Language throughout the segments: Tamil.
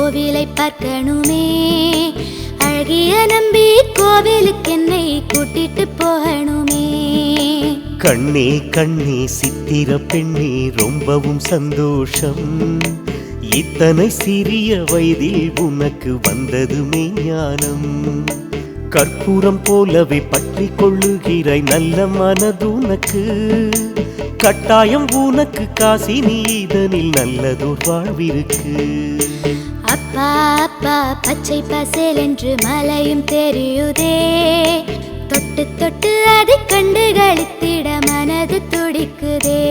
கோவிலை பார்க்கணுமே. அழகிய நம்பி கோவிலுக்கு என்னை கூட்டிட்டு போகணுமே. கண்ணே கண்ணே சித்திர பெண்ணே ரொம்பவும் சந்தோஷம். இத்தனை சிறிய வயதில் உனக்கு வந்ததுமே ஞானம். கற்பூரம் போலவே பற்றி கொள்ளுகிறாய் நல்ல மனதுனக்கு. கட்டாயம் உனக்கு காசி நீதனில் நல்லதோர் வாழ்விருக்கு. அப்பா அப்பா பச்சை பசேல் என்று மலையும் தெரியுதே. தொட்டு தொட்டு அதை கண்டு களித்திட மனது துடிக்குதே.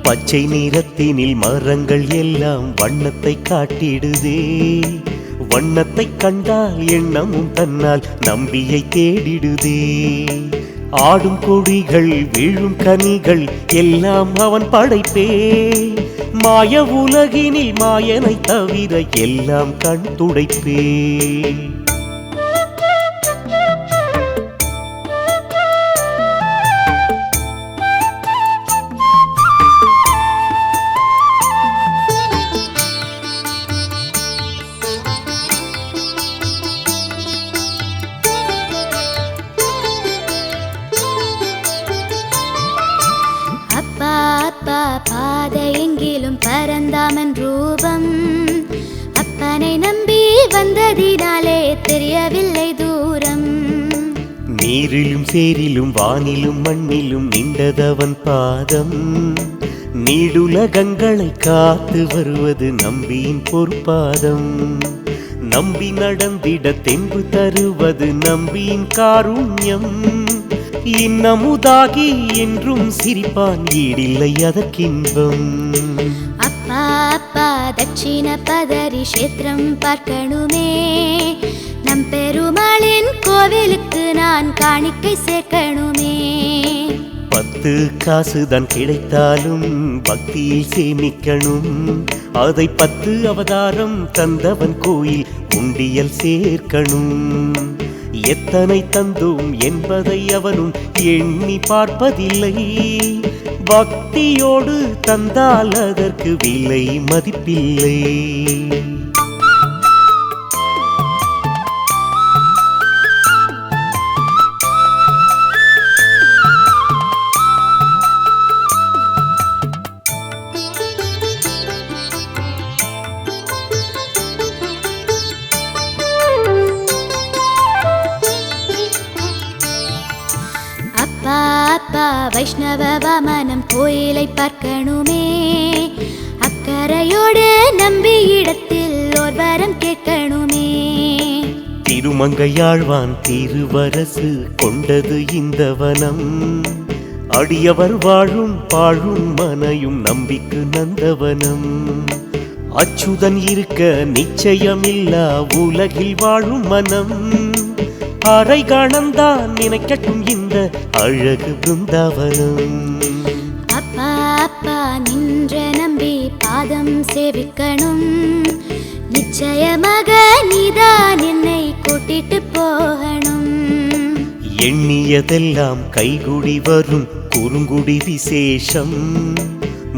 பச்சை நிறத்தினில் மரங்கள் எல்லாம் வண்ணத்தை காட்டிடுதே. வண்ணத்தை கண்டால் எண்ணமும் தன்னால் நம்பியை தேடிடுதே. ஆடும் கொடிகள் விழும் கனிகள் எல்லாம் அவன் படைப்பே. மாய உலகினில் மாயனை தவிர எல்லாம் கண் துடைப்பே. அப்பா பாதை எங்கிலும் பரந்தாமன் ரூபம். அப்பனை நம்பி வந்ததினாலே தெரியவில்லை தூரம். நீரிலும் சேரிலும் வானிலும் மண்ணிலும் நின்றதவன் பாதம். நீடுலகங்களை காத்து வருவது நம்பியின் பொற்பாதம். நம்பி நடந்திட தென்பு தருவது நம்பியின் காருண்யம். இன்னமுதாகி என்றும் சிரிப்பான் ஈடில்லை அதற்கின்பம். அப்பா அப்பா தட்சிண பதரி கஷேத்திரம் பார்க்கணுமே. நம் பெருமாளின் கோவிலுக்கு நான் காணிக்கை சேர்க்கணுமே. 10 காசுதான் கிடைத்தாலும் பக்தியில் சேமிக்கணும். அதை 10 அவதாரம் தந்தவன் கோயில் உண்டியல் சேர்க்கணும். எத்தனை தந்தோம் என்பதை அவனும் எண்ணி பார்ப்பதில்லை. பக்தியோடு தந்தால் அதற்கு விலை மதிப்பில்லை. அப்பா வைஷ்ணவ வாமனம் கோயிலை பார்க்கணுமே. அக்கறையோடு நம்பி இடத்தில் ஓர் வரம் கேட்கணுமே. திருமங்கையாழ்வான் திருவரசு கொண்டது இந்த வனம். அடியவர் வாழும் பாழும் மனையும் நம்பிக்கு நந்தவனம். அச்சுதன் இருக்க நிச்சயமில்லா உலகில் வாழும் மனம். அரை கணந்தான் நினைக்கட்டும் இந்த அழகு பிருந்தாவனம். அப்பா அப்பா நின்ற நம்பி பாதம் சேவிக்கணும். நிச்சயமாக நீதான் என்னை கூட்டிட்டு போகணும். எண்ணியதெல்லாம் கைகுடி வரும் குறுங்குடி விசேஷம்.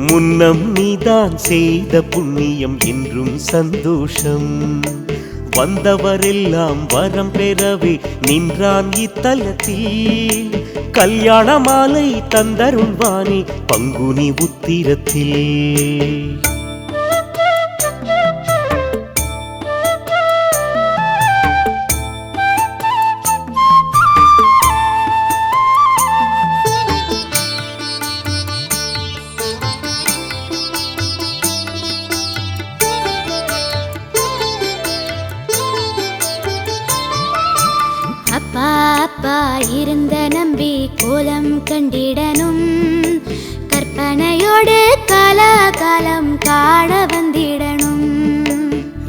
முன்னம் நீதான் செய்த புண்ணியம் என்றும் சந்தோஷம். வந்தவரெல்லாம் வரம் பெறவே நின்றான் இத்தலத்தில். கல்யாண மாலை தந்தருள்வானே பங்குனி உத்திரத்தில். அப்பா அப்பா இருந்த நம்பி கோலம் கண்டிடனும். கற்பனையோடு காலாகாலம் காண வந்திடனும்.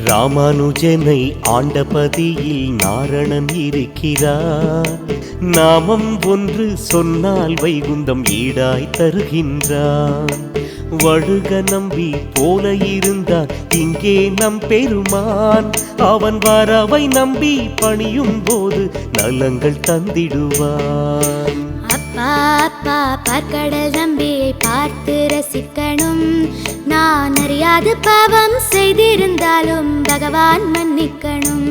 ராமானுஜனை ஆண்டபதியில் நாரணன் இருக்கிறார். நாமம் ஒன்று சொன்னால் வைகுந்தம் ஈடாய் தருகின்றான். வழுக நம்பி போல இருந்தான் இங்கே நம் பெருமான். அவன் வரவை நம்பி பணியும் போது நலங்கள் தந்திடுவான். அப்பா அப்பா பார்க்கடல் நம்பியை பார்த்து ரசிக்கணும். நான் அறியாது பாவம் செய்திருந்தாலும் பகவான் மன்னிக்கணும்.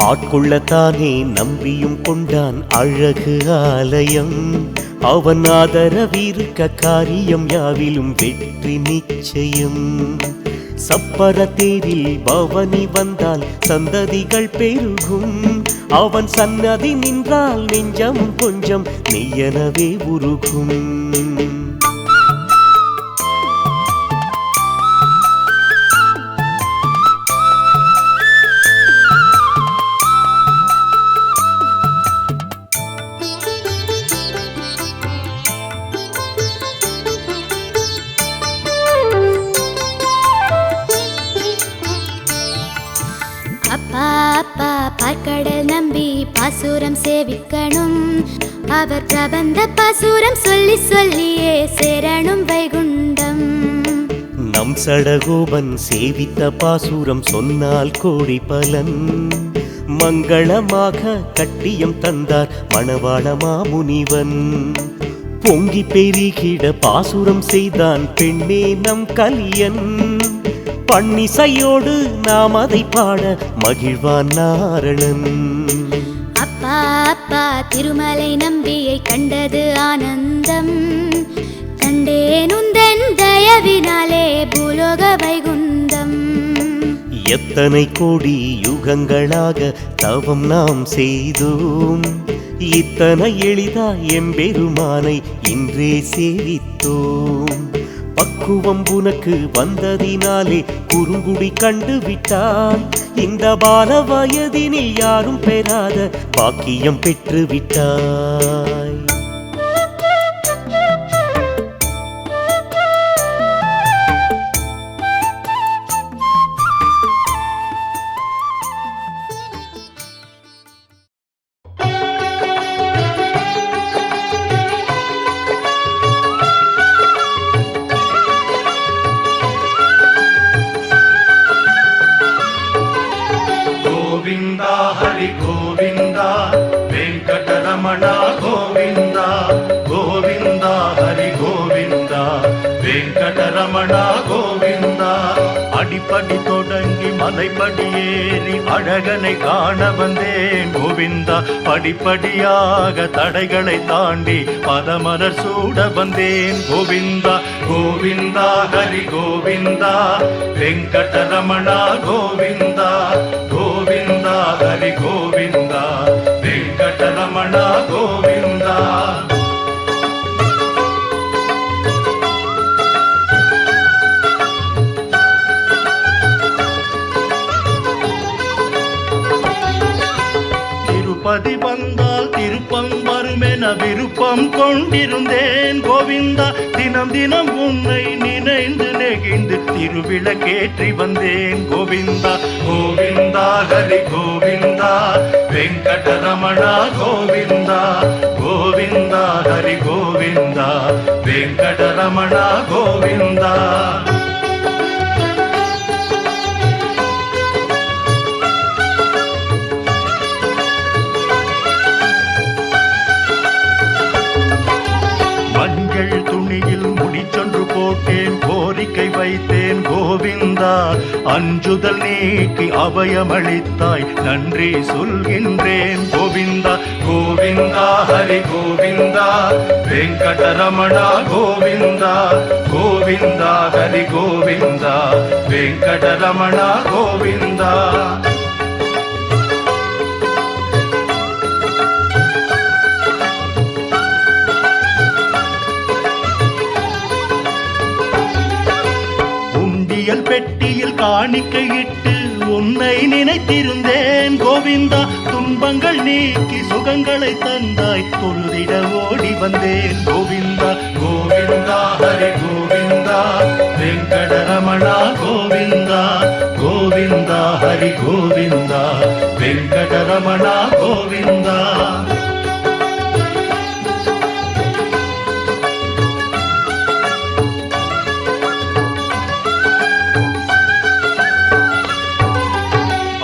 ஆட்கொள்ளத்தானே நம்பியும் கொண்டான் அழகு ஆலயம். அவன் ஆதரவிருக்க காரியம் யாவிலும் வெற்றி நிச்சயம். சப்பர தேரில் பவனி வந்தால் சந்ததிகள் பெருகும். அவன் சன்னதி நின்றால் நெஞ்சம் கொஞ்சம் நெய்யனவே உருகும். அப்பா அப்பா பார்க்கடல் நம்பி பாசூரம் சேவிக்கணும். அவர் பிரபந்த பாசூரம் சொல்லி சொல்லியே சேரணும் வைகுண்டம். நம் சடகோபன் சேவித்த பாசூரம் சொன்னால் கோடி பலன். மங்களமாக கட்டியம் தந்தார் மணவாள மாமுனிவன். பொங்கி பெருகிட பாசூரம் செய்தான் பெண்ணே நம் கலியன். பன்னிசையோடு நாம் அதை பாட மகிழ்வான் நாரணன். அப்பா அப்பா திருமலை நம்பியை கண்டது ஆனந்தம். கண்டேன் உந்தன் தயவினாலே பூலோக வைகுந்தம். எத்தனை கோடி யுகங்களாக தவம் நாம் செய்தோம். இத்தனை எளிதா எம்பெருமானை இன்றே சேவித்தோம். பக்குவம் உனக்கு வந்ததினாலே குறுங்குடி கண்டு விட்டாய். இந்த பால வயதினில் யாரும் பெறாத பாக்கியம் பெற்று விட்டாய். गोविंदा हरि गोविंदा वेंकटरमण गोविंदा गोविंदा हरि गोविंदा वेंकटरमण गोविंदा அடிப்படி தொடங்கி மலைப்படி ஏறி அழகனை காண வந்தேன் கோவிந்தா. படிப்படியாக தடைகளை தாண்டி பதமலர் சூட வந்தேன் கோவிந்தா. கோவிந்தா ஹரி கோவிந்தா வெங்கடரமண கோவிந்தா கோவிந்தா ஹரி கோவிந்தா வெங்கடரமண கோவிந்தா. திருப்பதி வந்தால் திருப்பம் வருமென விருப்பம் கொண்டிருந்தேன் கோவிந்தா. தினம் தினம் உன்னை நினைந்து நெகிழ்ந்து திருவிளக்கேற்றி வந்தேன் கோவிந்தா. கோவிந்தா ஹரி கோவிந்தா வெங்கடரமண கோவிந்தா கோவிந்தா ஹரி கோவிந்தா வெங்கடரமண கோவிந்தா. மஞ்சள் துணியில் முடிச்சொன்று போட்டேன் கோரிக்கை வைத்தேன் கோவிந்தா. அஞ்சுதல் நீக்கி அபயமளித்தாய் நன்றி சொல்கின்றேன் கோவிந்தா. கோவிந்தா ஹரி கோவிந்தா வெங்கடரமண கோவிந்தா கோவிந்தா ஹரி கோவிந்தா வெங்கடரமண கோவிந்தா. பெட்டியில் காணிக்கையிட்டு உன்னை நினைத்திருந்தேன் கோவிந்தா. துன்பங்கள் நீக்கி சுகங்களை தந்தாய் தொழுதிட ஓடி வந்தேன் கோவிந்தா. கோவிந்தா ஹரி கோவிந்தா வெங்கடரமண கோவிந்தா கோவிந்தா ஹரி கோவிந்தா வெங்கடரமண கோவிந்தா.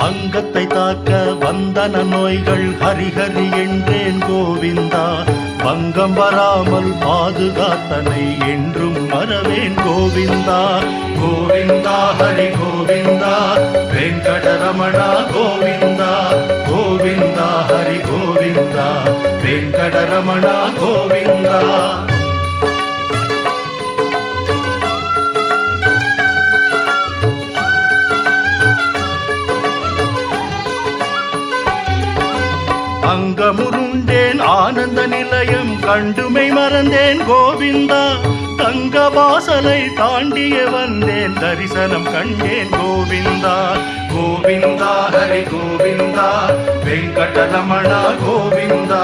அங்கத்தை தாக்க வந்தன நோய்கள் ஹரிஹரி என்றேன் கோவிந்தா. வங்க பங்கம் வராமல் பாதுகாத்தனை என்றும் மறவேன் கோவிந்தா. கோவிந்தா ஹரி கோவிந்தா வெங்கடரமணா கோவிந்தா. கோவிந்தா ஹரி கோவிந்தா வெங்கடரமணா கோவிந்தா. அங்கமுருண்டேன் ஆனந்த நிலையம் கண்டுமை மறந்தேன் கோவிந்தா. தங்க வாசலை தாண்டிய வந்தேன் தரிசனம் கண்டேன் கோவிந்தா. கோவிந்தா ஹரி கோவிந்தா வெங்கடரமணா கோவிந்தா.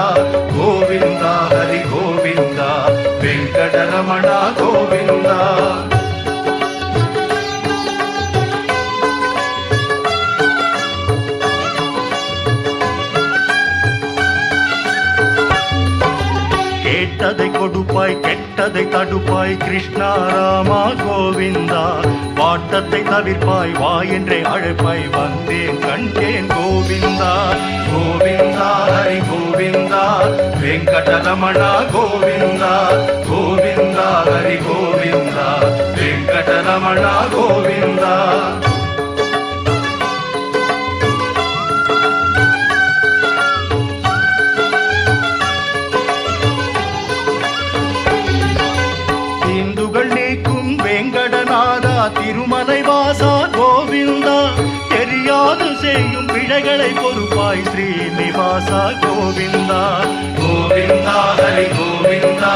கோவிந்தா ஹரி கோவிந்தா வெங்கடரமணா கோவிந்தா. கேட்டதை கொடுப்பாய் கெட்டதை தடுப்பாய் கிருஷ்ணா ராமா கோவிந்தா. வாட்டத்தை தவிர்ப்பாய் வா என்றே அழைப்பாய் வந்தேன் கண்டேன் கோவிந்தா. கோவிந்தா ஹரி கோவிந்தா வெங்கடரமணா கோவிந்தா. கோவிந்தா ஹரி கோவிந்தா வெங்கடரமணா கோவிந்தா. திருமலை வாசா கோவிந்தா. தெரியாது செய்யும் பிழைகளை பொறுப்பாய் ஸ்ரீனிவாசா கோவிந்தா. கோவிந்தா ஹரி கோவிந்தா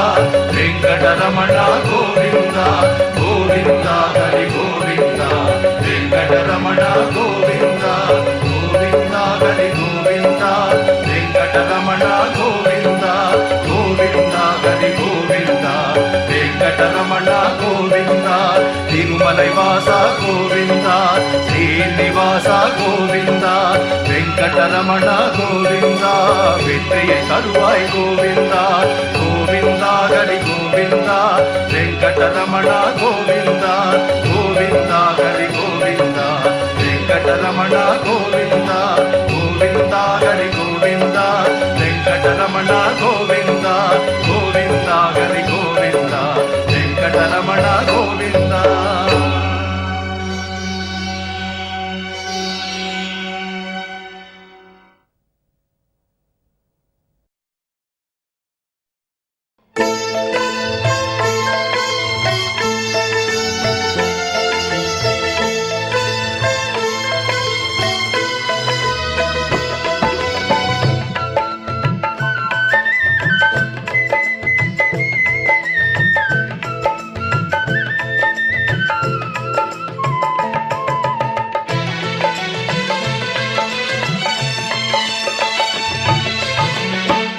வெங்கடரமணா கோவிந்தா. கோவிந்தா ஹரி கோவிந்தா வெங்கடரமணா கோவிந்தா. கோவிந்தா ஹரி கோவிந்தா வெங்கடரமணா கோவிந்தா. கோவிந்தா ஹரி கோவிந்தா வெங்கடரமணா கோவிந்தா. திருமலை வாசா கோவிந்தா ஸ்ரீனிவாசா கோவிந்தா. வெங்கடரமணா கோவிந்தா வெற்றியை தருவாய் கோவிந்தா. கோவிந்தா ஹரி கோவிந்தா வெங்கடரமணா கோவிந்தா. கோவிந்தா ஹரி கோவிந்தா வெங்கடரமணா கோவிந்தா. கோவிந்தா ஹரி கோவிந்தா வெங்கடரமணா கோவிந்தா. கோவிந்தா ஹரி கோவிந்தா வெங்கடரமணா கோவிந்தா.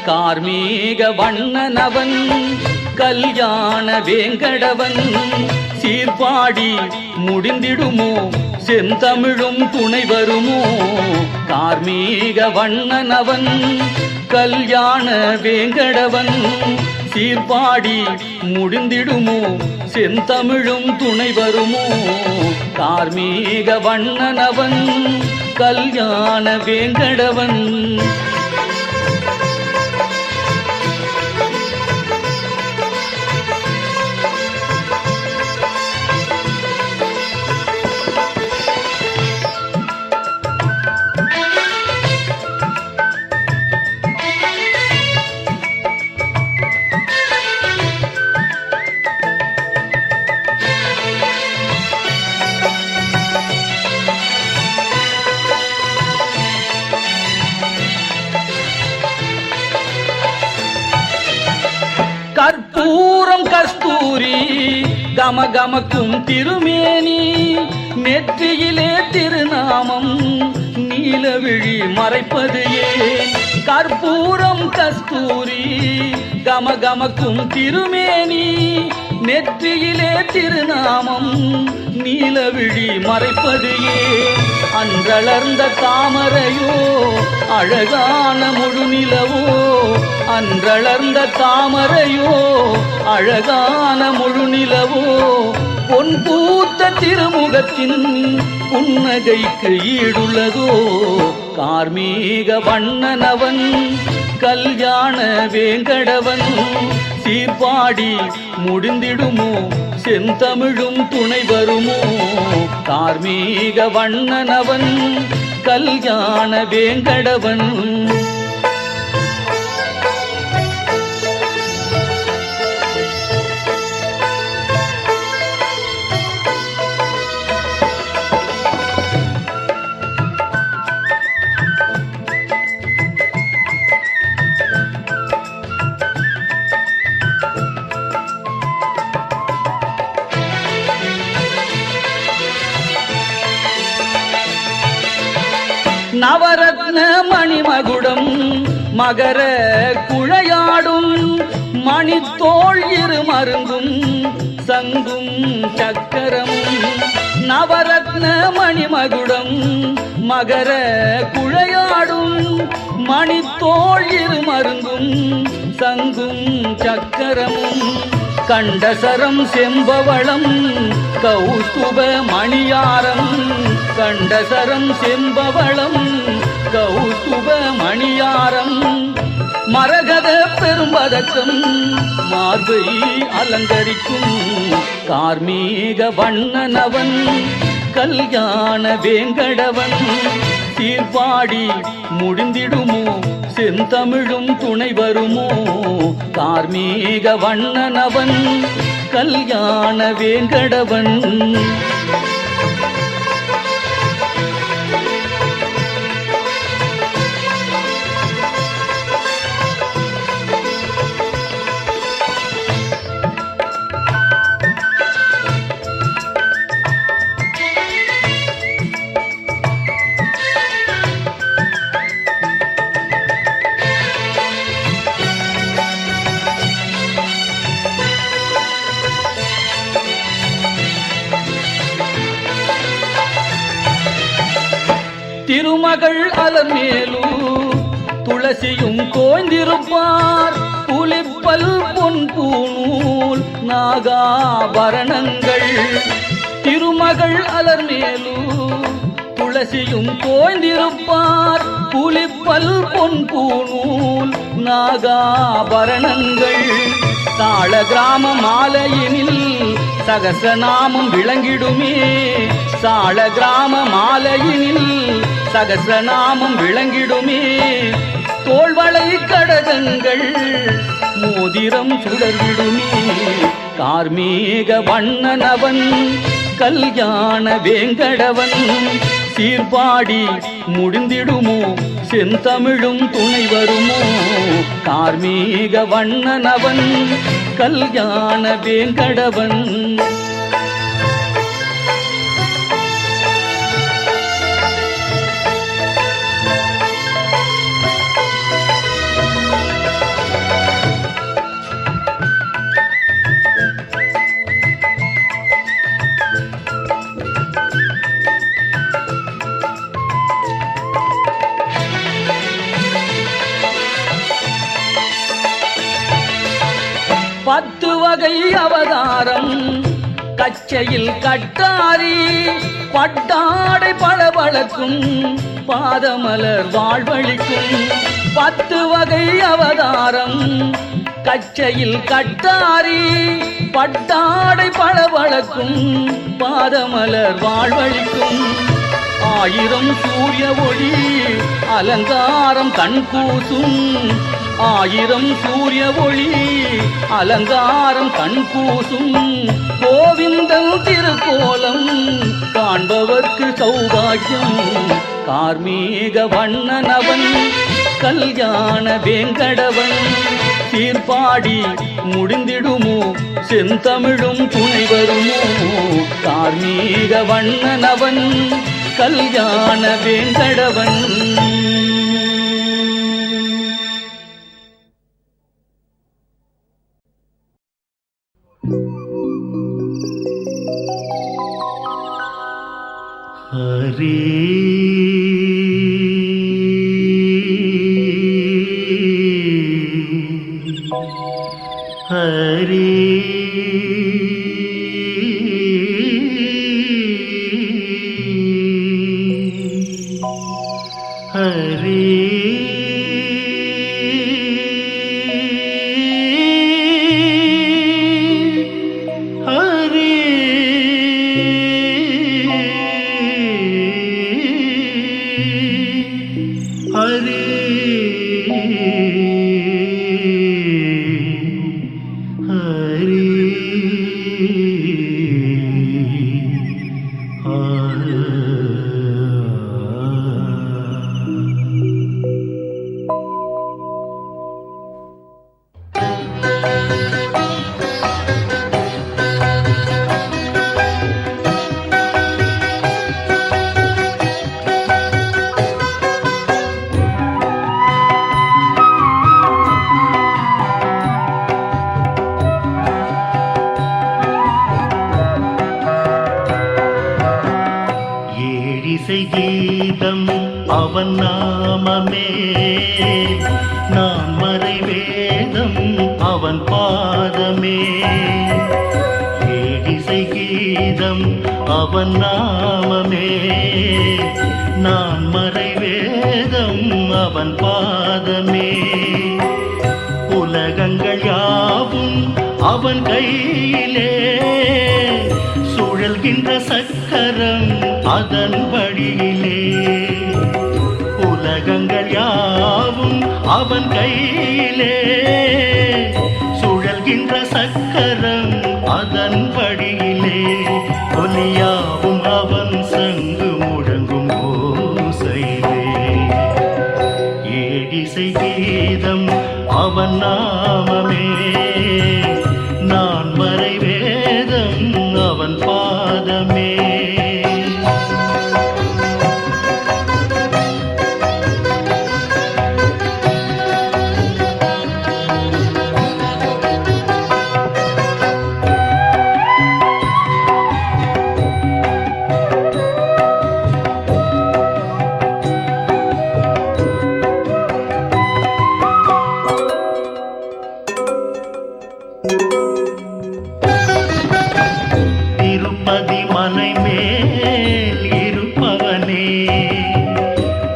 கார்மீக வண்ணனவன் கல்யாண வேங்கடவன் சீர்பாடி முடிந்திடுமோ செந்தமிழும் துணை வருமோ. கார்மீக வண்ணனவன் கல்யாண வேங்கடவன் சீர்பாடி முடிந்திடுமோ செந்தமிழும் துணை வருமோ. கார்மீக வண்ணனவன் கல்யாண வேங்கடவன். கற்பூரம் கஸ்தூரி கமகமக்கும் திருமேனி நெற்றியிலே திருநாமம் நீலவிழி மறைப்பது ஏன். கற்பூரம் கஸ்தூரி கமகமக்கும் திருமேனி நெற்றியிலே திருநாமம் நீலவிழி மறைப்பது ஏன். அன்றளர்ந்த தாமரையோ அழகான முழுநிலவோ. அன்றளர்ந்த தாமரையோ அழகான முழுநிலவோ. பொன் பூத்த திருமுகத்தின் புன்னகைக்கு ஈடுள்ளதோ. கார்மீக வண்ணனவன் கல்யாண வேங்கடவன் சீர்பாடி முடிந்திடுமோ செந்தமிழும் துணை வருமோ கார்மீக வண்ணனவன் கல்யாண வேங்கடவன் நவரத்ன மணிமகுடம் மகர குழையாடும் மணித்தோள் இரு மருங்கும் சங்கும் சக்கரமும் நவரத்ன மணிமகுடம் மகர குழையாடும் மணித்தோள் இரு மருங்கும் சங்கும் சக்கரமும் கண்டசரம் செம்பவளம் கௌஸ்துப மணியாரம் கண்டசரம் செம்பவளம் கௌஸ்துப மணியாரம் மரகத பெரும்பதக்கம் மார்பை அலங்கரிக்கும் கார்மீக வண்ணனவன் கல்யாண வேங்கடவன் சீர்பாடி முடிந்திடுமோ செந்தமிழும் துணை வருமோ கார்மீக வண்ணனவன் கல்யாண வேங்கடவன் திருமகள் அலமேலு துளசியும் தோய்ந்திருப்பார் புலிப்பல் பொன் பூநூல் நாகாபரணங்கள் திருமகள் அலர்மேலு துளசியும் தோய்ந்திருப்பார் புலிப்பல் பொன் பூநூல் நாகாபரணங்கள் தாள கிராம மாலையினில் சகசநாமம் விளங்கிடுமே சாள கிராம மாலையினில் சகசநாமம் விளங்கிடுமே தோள்வளை கடகங்கள் மோதிரம் சுடர்விடுமே கார்மீக வண்ணனவன் கல்யாண வேங்கடவன் சீர்பாடி முடிந்திடுமோ செந்தமிழும் துணை வருமோ கார்மீக வண்ணனவன் கல்யாண வேங்கடவன் பத்து வகை அவதாரம் கச்சையில் கட்டாரி பட்டாடை பளபளக்கும் பாதமலர் வாழ்வழிக்கும் பத்து வகை அவதாரம் கச்சையில் கட்டாரி பட்டாடை பளபளக்கும் பாதமலர் வாழ்வழிக்கும் ஆயிரம் சூரிய ஒளி அலங்காரம் கண்கூசும் ஆயிரம் சூரிய ஒளி அலங்காரம் கண்கூசும் கோவிந்தன் திருக்கோலம் காண்பவர்க்கு சௌபாகியம் கார்மீக வண்ணனவன் கல்யாண வேங்கடவன் சீர்பாடி முடிந்திடுமோ செந்தமிழும் துணை வருமோ கார்மீக வண்ணனவன் கல்யாண வேங்கடவன் ஹரி ஹரி ஹரி அவன் நாமமே நான் மறை வேதம் அவன் பாதமே ஏடிசை கீதம் அவன் நாமமே நான் மறை வேதம் அவன் பாதமே உலகங்கள் யாவும் அவன் கையிலே சுழல்கின்ற சக்கரம் அதன் வழியிலே உலகங்கள் யாவும் அவன் கையிலே சுழல்கின்ற சக்கரம் அதன் வழியிலே ஒலியாவும் அவன் சங்கு முழங்கும் ஓசையிலே ஏடிசை கீதம் அவன் நாமமே நான் மறை வேதம் அவன் பாதமே திருப்பதி மலை மேல் இருப்பவனே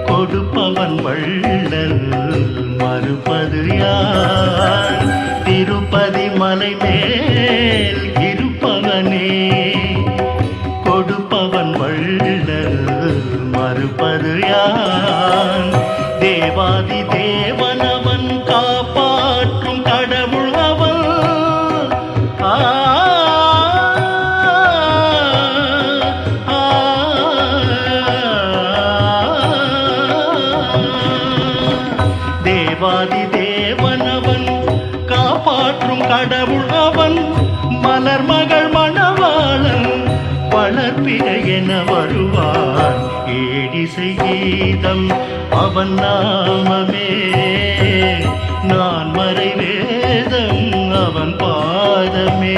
கொடுப்பவன் வள்ளல் மறுப்பது யார் திருப்பதி மலை மேல் இருப்பவனே கொடுப்பவன் வள்ளல் மறுப்பது யார் தேவாதி தேவனவன் காப்பாற்றும் கடவுள் அவன் தேவாதி தேவனவன் காப்பாற்றும் கடவுள் அவன் மலர் மகள் மணவாளன் வளர்ப்பிறை என வருவான் ஏடிசை கீதம் அவன் நாமமே நான் மறை வேதம் அவன் பாதமே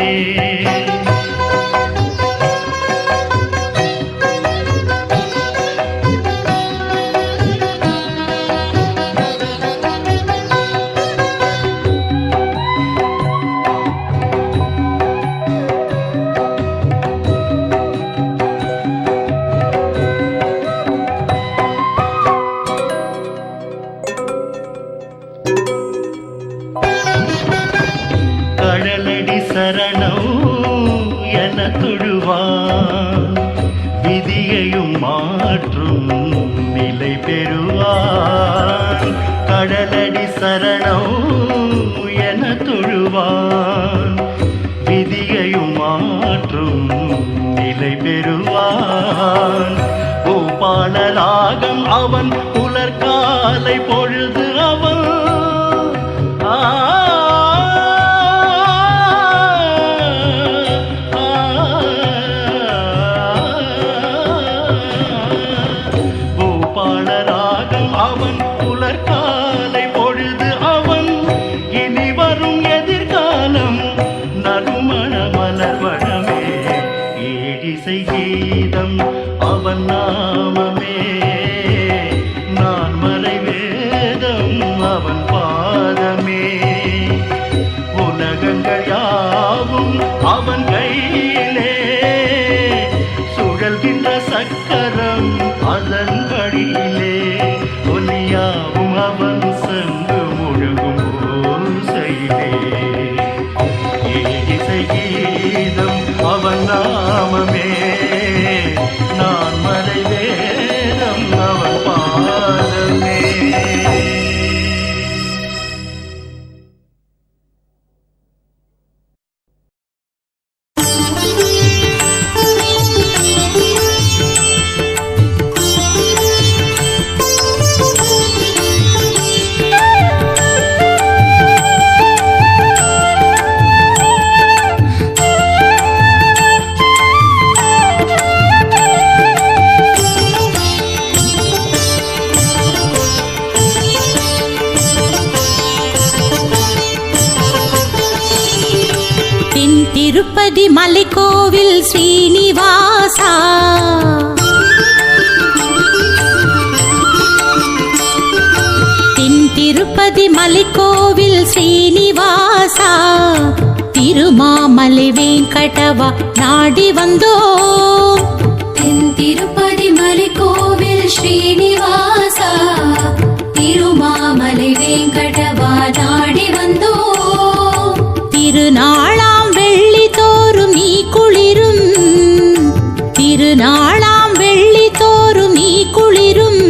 கடலடி சரணம் என தொழுவான் விதியையும் மாற்றும் நிலை பெறுவான் கடலடி சரணம் என தொழுவான் விதியையும் மாற்றும் நிலை பெறுவான் பூபாலராகம் அவன் புலர்காலை பொழுது அவன் பூபாலராகம் அவன் புலர்காலை பொழுது அவன் இனி வரும் எதிர்காலம் நறுமண மலர்வனமே ஏடிசை கீதம் அவன் நாமமே நான் மறை வேதம் அவன் பாதமே உலகங்கள் யாவும் அவன் கையிலே சுழல்கின்ற சக்கரம் அதன் வழியிலே ஒலியாவும் அவன் சங்கு முழங்கும் ஓசையிலே ஏடிசை கீதம் அவன் நாமமே நான் மறை வேதம் அவன் பாதமே திருப்பதி மலைக்கோவில் ஸ்ரீனிவாசா திருப்பதி மலைக்கோவில் ஸ்ரீனிவாசா திருமாமலை வெங்கடவா நாடி வந்தோம். தென் திருப்பதி மலைக்கோவில் ஸ்ரீனிவாசா திருமாமலை வெங்கடவா நாடி வந்தோம். திருநாளாம் வெள்ளி தோறும் நீ குளிரும், திருநாளாம் வெள்ளி தோறும் நீ குளிரும்,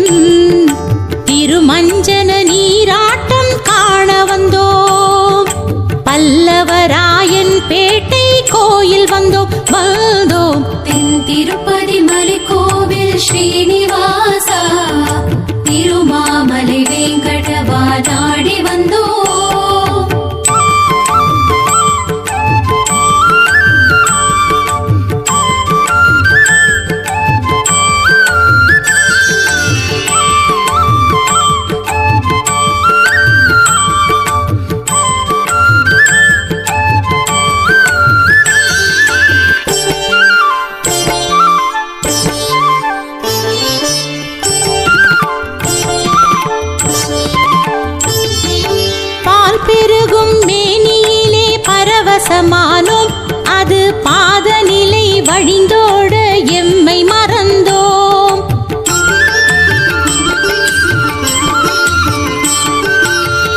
திருமஞ்சன நீராட்டம் காண வந்தோம். பல்லவராயன் பேட்டை கோயில் வந்தோம் வந்தோம். தென் திருப்பதி மலைக்கோவில் ஸ்ரீனிவாசா திருமாமலை வெங்கடவா நாடி வந்தோம். பெருகும் மேனியிலே பரவசமானோம், அது பாதநிலை வழிந்தோட எம்மை மறந்தோம்.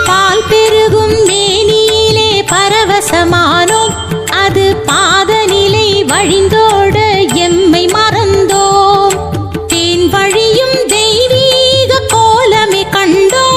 பால் பெருகும் மேனியிலே பரவசமானோம், அது பாதநிலை வழிந்தோட எம்மை மறந்தோம். தேன் வழியும் தெய்வீக கோலமே கண்டோம்.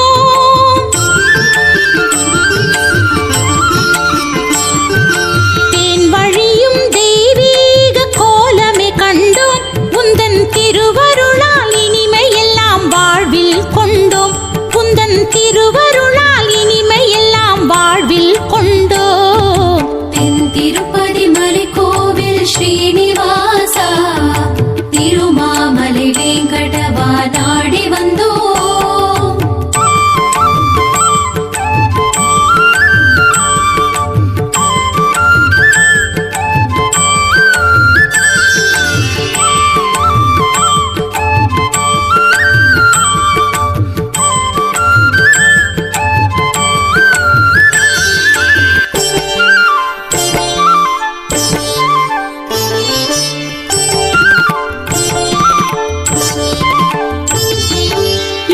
திருவருளால் இனிமையெல்லாம் வாழ்வில் கொண்டோம், குந்தன் திருவருளால் இனிமையெல்லாம் வாழ்வில் கொண்டோம். தென் திருப்பதி மலைக்கோவில் ஸ்ரீனிவாசா திருமாமலை வெங்கடவா நாடி வந்தோம்.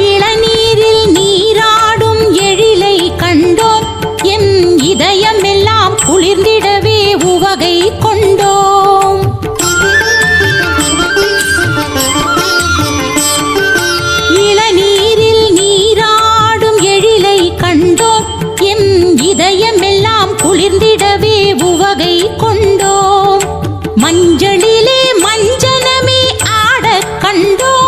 இளநீரில் நீராடும் எழிலை கண்டோம், என் இதயமெல்லாம் குளிர்ந்திடவே உவகை கொண்டோம். இளநீரில் நீராடும் எழிலை கண்டோம், என் இதயமெல்லாம் குளிர்ந்திடவே உவகை கொண்டோம். மஞ்சளிலே மஞ்சனமே ஆடக் கண்டோம்.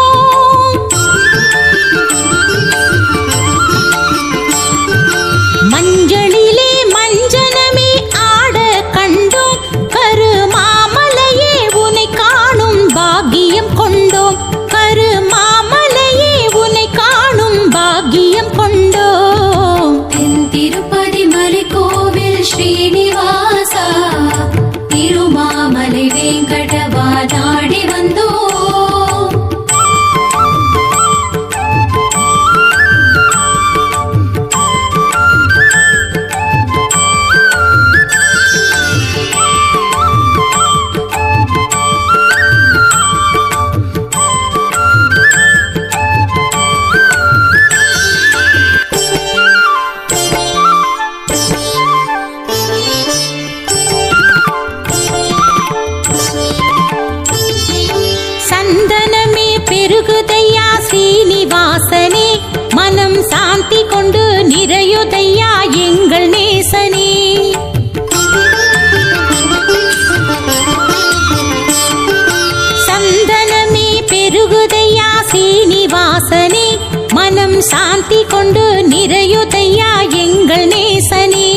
மஞ்சளிலே மஞ்சனமே ஆட கண்டோம், கருமாமலையே உனை காணும் பாக்கியம் கொண்டோம், கருமாமலையே உனை காணும் பாக்கியம் கொண்டோம். தென் திருப்பதி மலைக்கோவில் ஸ்ரீனிவாசா திருமாமலை வெங்கடவா நாடி வந்தோம். சந்தனமே பெருகுதையா ஸ்ரீனிவாசனே, மனம் சாந்தி கொண்டு நிறையுதையா எங்கள் நேசனே. சந்தனமே பெருகுதையா ஸ்ரீனிவாசனே, மனம் சாந்தி கொண்டு நிறையுதையா எங்கள் நேசனே.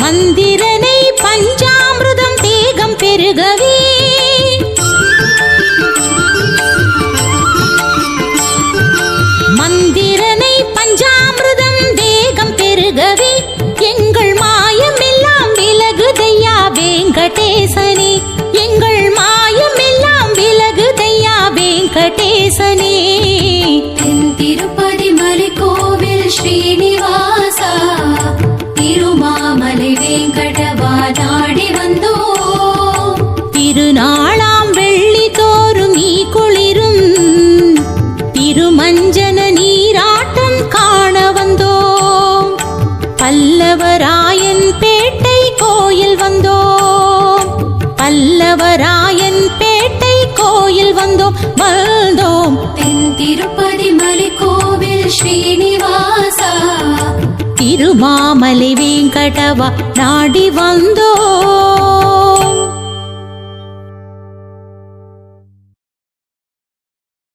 மந்திரனை பஞ்சாமிருதம் தேகம் பெருகவே, மந்திரனை பஞ்சாமிருதம் தேகம் பெருகவே, எங்கள் மாயமெல்லாம் விலகுதையா வெங்கடேசனே, எங்கள் மாயமெல்லாம் விலகுதையா வெங்கடேசனே. தென் திருப்பதி மலைக்கோவில் ஸ்ரீ ஸ்ரீனிவாசா திருமாமலை வேங்கடவா நாடி வந்தோ திருநாளாம் வெள்ளி தோறும் நீ குளிரும் திருமஞ்சன நீராட்டம் காண வந்தோம் பல்லவராயன் பேட்டை கோயில் வந்தோம் பல்லவராயன் பேட்டை கோயில் வந்தோம் தென் திருப்பதி மலை கோவில் ஸ்ரீனிவாசா திருமாமலை வேங்கடவா நாடி வந்தோம்